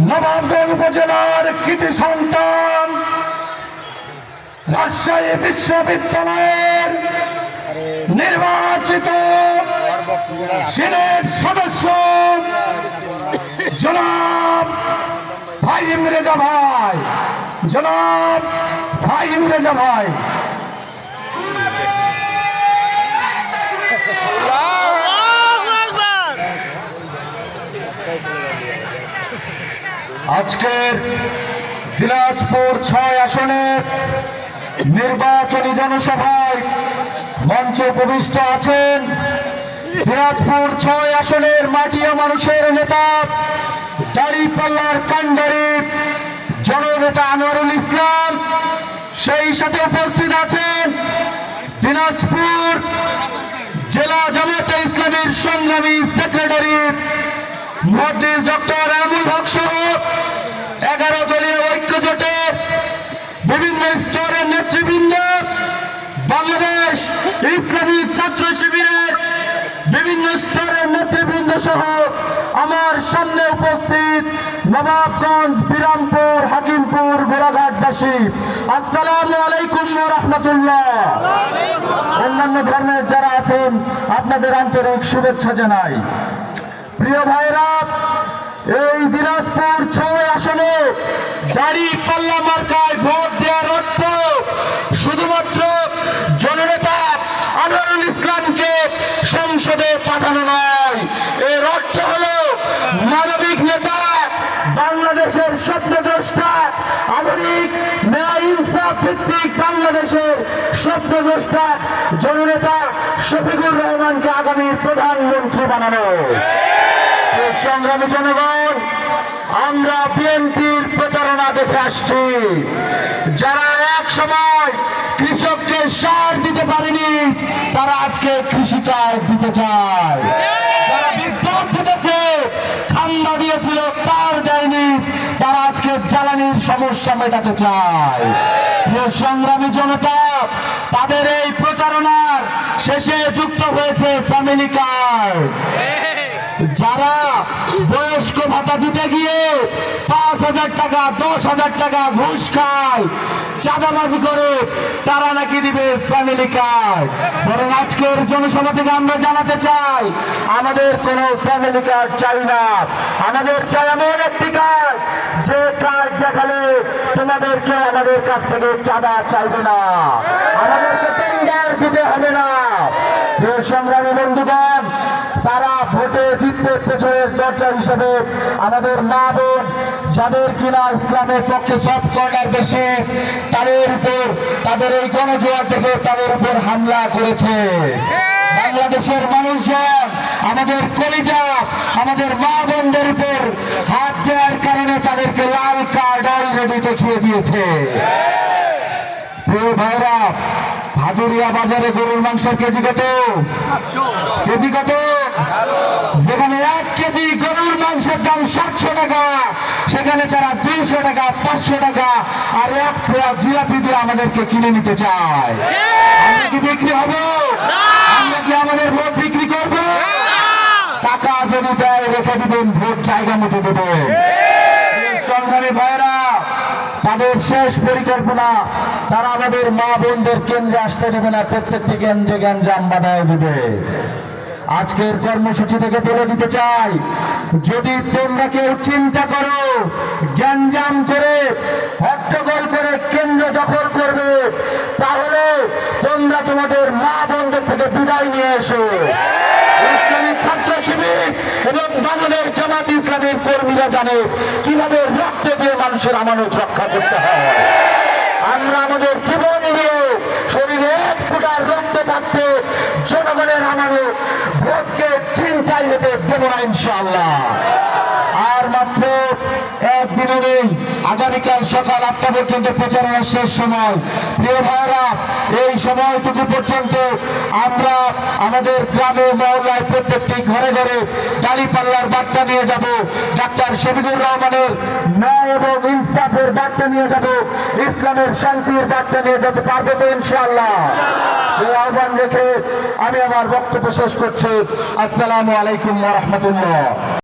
নবাবগঞ্জ উপজেলার কৃতি সন্তান রাজশাহী বিশ্ববিদ্যালয়ের নির্বাচিত সিনেট সদস্য জনাব ফাহিম রেজা ভাই, জনাব ফাহিম রেজা ভাই। আজকের দিনাজপুর 6 আসনের নির্বাচনী জনসভায় মঞ্চে উপবিষ্ট আছেন দিনাজপুর 6 আসনের মাটিয়া মানুষের নেতা দাঁড়িপাল্লার কান্ডারি জননেতা আনোয়ারুল ইসলাম। সেই সাথে উপস্থিত আছেন দিনাজপুর জেলা জামায়াতে ইসলামীর সংগ্রামী সেক্রেটারি মুহাদ্দিস ডক্টর আবুল হক সহ 11 দলীয় ঐক্য জোটের বিভিন্ন স্তরের নেতৃবৃন্দ, বাংলাদেশ ইসলামী ছাত্র শিবিরের বিভিন্ন স্তরের নেতৃবৃন্দ সহ আমার সামনে উপস্থিত নবাবগঞ্জ, বিরামপুর, হাকিমপুর, গোলাঘাটবাসী, আসসালামু আলাইকুম ওয়া রাহমাতুল্লাহ। অন্যান্য ধর্মের যারা আছেন আপনাদের আন্তরিক শুভেচ্ছা জানাই। প্রিয় ভাইরা, এই দিনাজপুর 6 আসনে দাঁড়িপাল্লা মার্কায় ভোট দেওয়ার অর্থ শুধুমাত্র জননেতা আনোয়ারুল ইসলামকে সংসদে পাঠানো নয়, এর অর্থ হলো মানবিক নেতা, বাংলাদেশের স্বপ্নদ্রষ্টা, আধুনিক ন্যায় ইনসাফ ভিত্তিক বাংলাদেশের স্বপ্নদ্রষ্টা জননেতা শফিকুর রহমানকে আগামীর প্রধানমন্ত্রী বানানো। সংগ্রামী জনগণ, আমরা বিএনপির প্রতারণা দেখে আসছি। যারা এক সময় কৃষককে সার দিতে পারেনি তারা আজকে কৃষিকাজ দিতে চায়। যারা বিদ্যুৎ দিতেছে, খাম্বা দিয়েছিল, তার দেয়নি, তারা আজকে জ্বালানির সমস্যা মেটাতে চায়। সংগ্রামী জনতা, তাদের এই প্রতারণার শেষে যুক্ত হয়েছে ফ্যামিলি কার্ড। যারা বয়স্ক ভাতা দিতে গিয়ে 5,000 টাকা 10,000 টাকা ঘুষ খায়, চাঁদাবাজি করে, তারা নাকি দিবে ফ্যামিলি কার্ড। বরং আজকের জনসভা থেকে আমরা জানাতে চাই, আমাদের কোনো ফ্যামিলি কার্ড চাই না। আমাদের চাই এমন একটি কার্ড, যে কার্ড দেখালে তোমাদেরকে আমাদের কাছ থেকে চাঁদা চাইবে না, আমাদেরকে টেন্ডার দিতে হবে না। সংগ্রামী বন্ধুগণ, তারা ভোটে জিততে পেছনের দরজা হিসেবে আমাদের মা বোন, যাদের কিনা ইসলামের পক্ষে সব কর্নার বেশি, তাদের উপর, তাদের এই গণজোয়ার থেকে তাদের উপর হামলা করেছে। বাংলাদেশের মানুষজন, আমাদের কলিজা, আমাদের মা বোনদের উপর হাত দেওয়ার কারণে তাদেরকে লাল কার্ড অলরেডি দেখিয়ে দিয়েছে। প্রিয় ভাইরা, ভাদুরিয়া বাজারে গরুর মাংসের কেজি কত? কেজি কত? যেখানে 1 কেজি গরুর মাংসের দাম 700 টাকা, সেখানে তারা 200 টাকা 500 টাকা আর 1 পোয়া জিলাপি দিয়ে আমাদেরকে কিনে নিতে চায়। আমরা কি বিক্রি হব? আমরা কি আমাদের ভোট বিক্রি করব? টাকা যদি দেয় রেখে দিবেন, ভোট জায়গা মতো দেবেন। সংগ্রামী ভাইরা, তাদের শেষ পরিকল্পনা, তারা আমাদের মা বোনদের কেন্দ্রে আসতে দেবে না, প্রত্যেকটি কেন্দ্রে গ্যাঞ্জাম বাধায় দিবে। আজকের কর্মসূচি থেকে বলে দিতে চাই, যদি তোমরা কেউ চিন্তা করো গ্যাঞ্জাম করে, হট্টগোল করে কেন্দ্র দখল করবে, তাহলে তোমরা তোমাদের মা বোনদের থেকে বিদায় নিয়ে এসো। ইসলামী ছাত্র শিবির এবং বাংলাদেশ জামাত ইসলামের কর্মীরা জানে কিভাবে রক্ত দিয়ে মানুষের আমানত রক্ষা করতে হয়। আমরা আমাদের জীবন দিয়ে, শরীরে 1 ফোঁটার রক্ত থাকতে জনগণের আমানত, ভোটকে চিন্তায় নিতে দেব না ইনশাআল্লাহ। আর মাত্র 1 দিনও নেই, আগামীকাল সকাল 8টা পর্যন্ত প্রচারণার শেষ সময়। প্রিয় ভাইরা, এই সময়টুকু পর্যন্ত আমরা আমাদের গ্রামে মহল্লায় প্রত্যেকটি ঘরে ঘরে দাঁড়িপাল্লার বার্তা নিয়ে যাব, ডাক্তার শফিকুর রহমানের ন্যায় এবং ইনসাফের বার্তা নিয়ে যাব, ইসলামের শান্তির বার্তা নিয়ে যেতে পারবো তো ইনশাআল্লাহ। সেই আহ্বান রেখে আমি আমার বক্তব্য শেষ করছি। আসসালামু আলাইকুম ওয়া রাহমাতুল্লাহ।